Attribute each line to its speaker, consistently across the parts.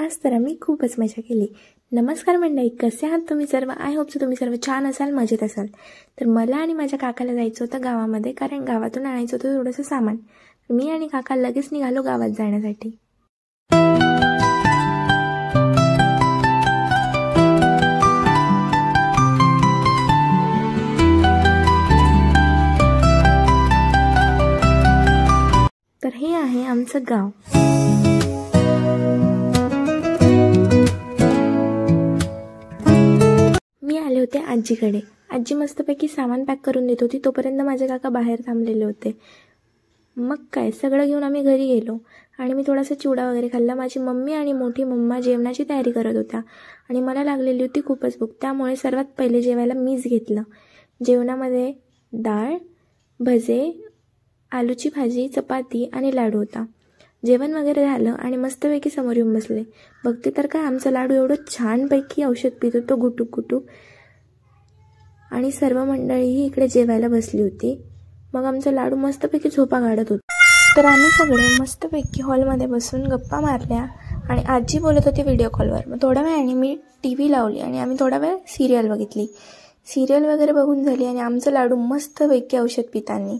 Speaker 1: आज तर आम्ही खूपच मजा केली। नमस्कार मंडळी, कसे आहात तुम्ही सर्व? आय होप तुम्ही सर्व छान असाल, मजेत असाल। तर मला आणि माझ्या काकाला जायचं होतं गावामध्ये, कारण गावातून आणायचं होतं थोडंसं सामान। मी आणि काका लगेच निघालो गावात जाण्यासाठी। तर हे आहे आमचं गाव। मी आले होते आजीकडे। आजी मस्तपैकी सामान पॅक करून देत होती, तोपर्यंत माझे काका बाहेर थांबलेले होते। मग काय, सगळं घेऊन आम्ही घरी गेलो आणि मी थोडासा चिवडा वगैरे खाल्ला। माझी मम्मी आणि मोठी मम्मा जेवणाची तयारी करत होत्या आणि मला लागलेली होती खूपच भूक, त्यामुळे सर्वात पहिले जेवायला मीच घेतलं। जेवणामध्ये डाळ, भजे, आलूची भाजी, चपाती आणि लाडू होता। जेवण वगैरे झालं आणि मस्तपैकी समोर येऊन बसले। बघते तर काय, आमचा लाडू एवढं छानपैकी औषध पित होतो गुटूक गुटूक, आणि सर्व मंडळीही इकडे जेवायला बसली होती। मग आमचा लाडू मस्तपैकी झोपा काढत होता। तर आम्ही सगळे मस्तपैकी हॉलमध्ये बसून गप्पा मारल्या आणि आजी बोलत होती व्हिडिओ कॉलवर। मग थोड्या वेळाने मी टीव्ही लावली आणि आम्ही थोडा वेळ सिरियल बघितली। सिरियल वगैरे बघून झाली आणि आमचं लाडू मस्तपैकी औषध पितानी।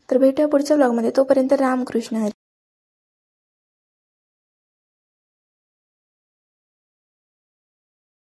Speaker 1: तर भेटूया पुढच्या ब्लॉगमध्ये, तोपर्यंत रामकृष्ण हरी।